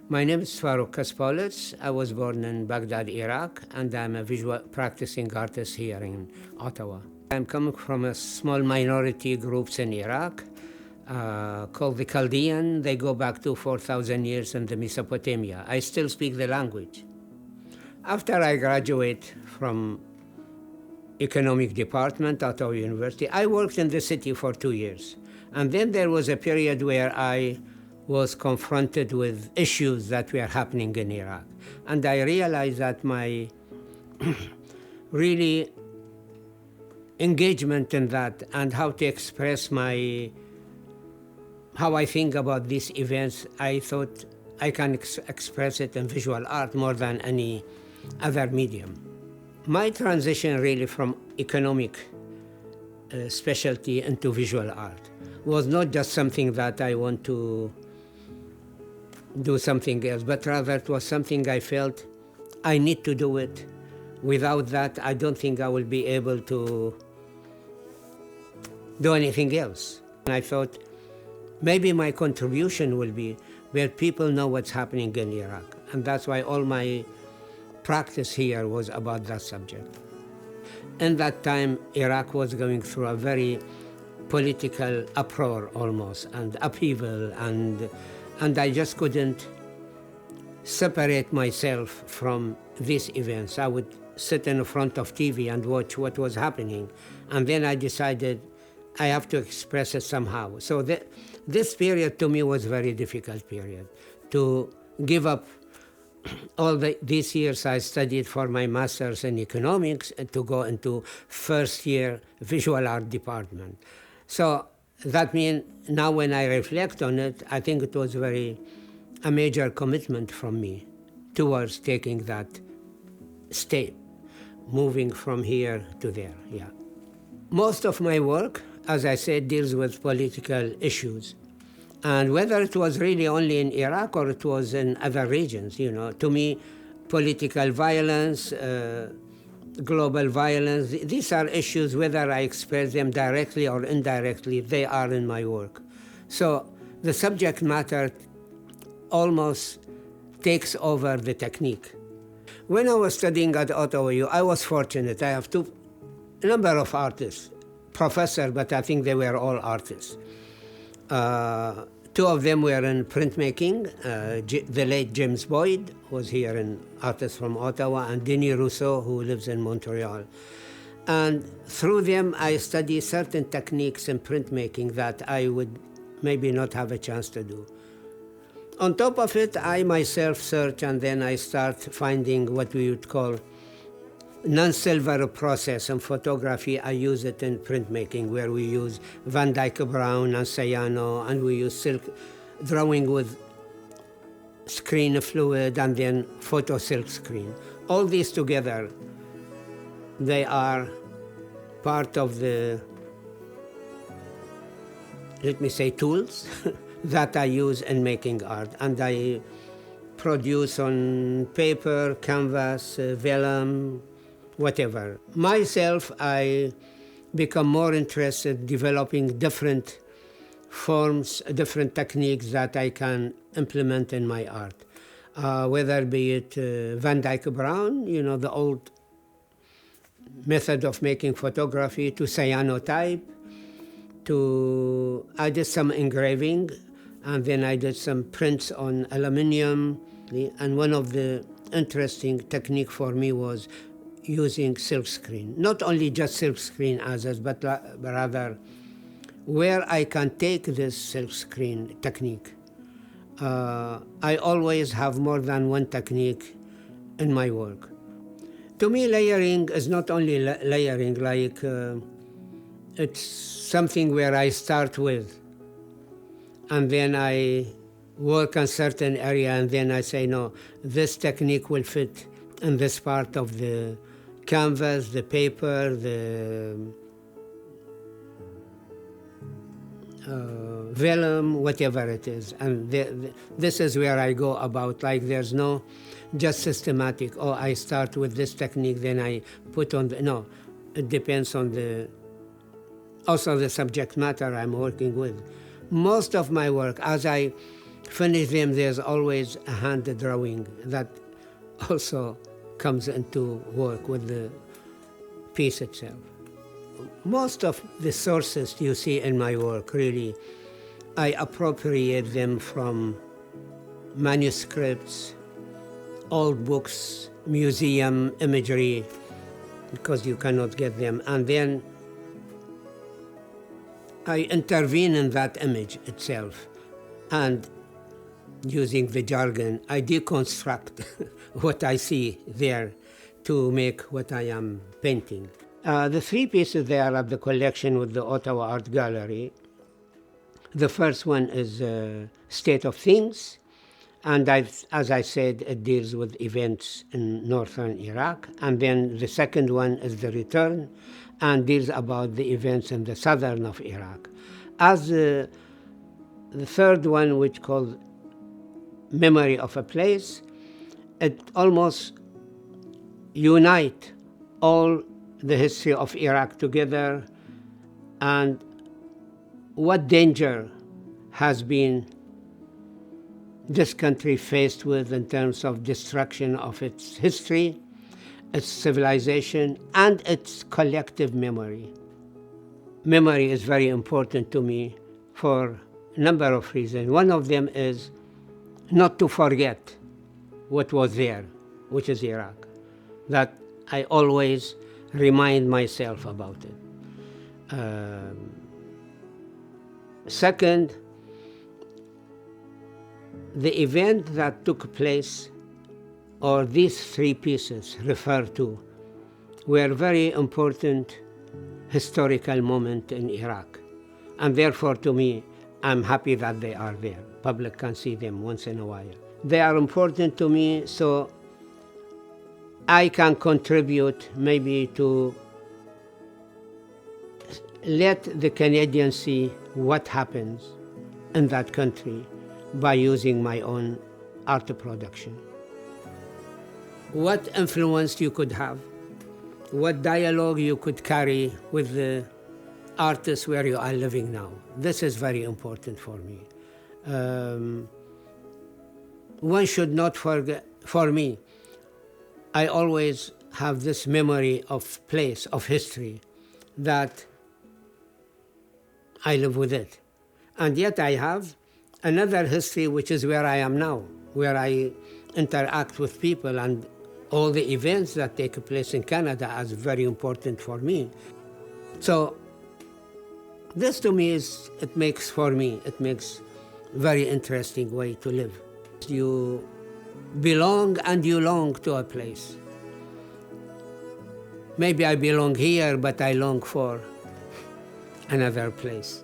My name is Farouk Kaspaules. I was born in Baghdad, Iraq, and I'm a visual practicing artist here in Ottawa. I'm coming from a small minority groups in Iraq called the Chaldean. They go back to 4,000 years in the Mesopotamia. I still speak the language. After I graduate from economic department at Ottawa University, I worked in the city for 2 years. And then there was a period where I was confronted with issues that were happening in Iraq. And I realized that my really engagement in that and how to express how I think about these events, I thought I can express it in visual art more than any other medium. My transition really from economic specialty into visual art was not just something that I want to do something else, but rather it was something I felt I need to do it. Without that, I don't think I will be able to do anything else. And I thought maybe my contribution will be where people know what's happening in Iraq. And that's why all my practice here was about that subject. In that time, Iraq was going through a very political uproar almost, and upheaval, and I just couldn't separate myself from these events. I would sit in front of TV and watch what was happening, and then I decided I have to express it somehow. So this period to me was a very difficult period. To give up all these years I studied for my master's in economics and to go into first year visual art department. So that means now when I reflect on it, I think it was a major commitment from me towards taking that step, moving from here to there, yeah. Most of my work, as I said, deals with political issues. And whether it was really only in Iraq or it was in other regions, to me, political violence, global violence, these are issues, whether I express them directly or indirectly, they are in my work. So the subject matter almost takes over the technique. When I was studying at Ottawa U, I was fortunate. I have a number of artists, professors, but I think they were all artists. Two of them were in printmaking. The late James Boyd was here, an artist from Ottawa, and Denis Rousseau, who lives in Montreal. And through them, I studied certain techniques in printmaking that I would maybe not have a chance to do. On top of it, I myself search, and then I start finding what we would call non-silver process in photography. I use it in printmaking, where we use Van Dyke Brown and cyano, and we use silk drawing with screen fluid and then photo silk screen. All these together, they are part of the, let me say, tools that I use in making art, and I produce on paper, canvas, vellum, whatever. Myself, I become more interested in developing different forms, different techniques that I can implement in my art. Whether be it Van Dyke Brown, the old method of making photography, to cyanotype, I did some engraving, and then I did some prints on aluminum. And one of the interesting technique for me was using silk screen. Not only just silk screen as but rather where I can take this silk screen technique. I always have more than one technique in my work. To me, layering is not only layering, like it's something where I start with, and then I work on certain area, and then I say, no, this technique will fit in this part of the canvas, the paper, the vellum, whatever it is. And this is where I go about, like there's no just systematic, oh, I start with this technique, then I put on no, it depends on also the subject matter I'm working with. Most of my work, as I finish them, there's always a hand drawing that also comes into work with the piece itself. Most of the sources you see in my work, really, I appropriate them from manuscripts, old books, museum imagery, because you cannot get them. And then I intervene in that image itself. And using the jargon, I deconstruct what I see there to make what I am painting. The three pieces there at the collection with the Ottawa Art Gallery. The first one is State of Things, and as I said, it deals with events in northern Iraq. And then the second one is The Return, and deals about the events in the southern of Iraq. As the third one, which called Memory of a Place, it almost unite all the history of Iraq together and what danger has been this country faced with in terms of destruction of its history, its civilization, and its collective memory. Memory is very important to me for a number of reasons. One of them is not to forget what was there, which is Iraq, that I always remind myself about it. Second, the event that took place, or these three pieces refer to, were very important historical moment in Iraq. And therefore, to me, I'm happy that they are there. Public can see them once in a while. They are important to me, so I can contribute maybe to let the Canadians see what happens in that country by using my own art production. What influence you could have, what dialogue you could carry with the artists where you are living now. This is very important for me. One should not forget, for me, I always have this memory of place, of history, that I live with it. And yet I have another history, which is where I am now, where I interact with people, and all the events that take place in Canada are very important for me. So this to me it makes very interesting way to live. You belong and you long to a place. Maybe I belong here, but I long for another place.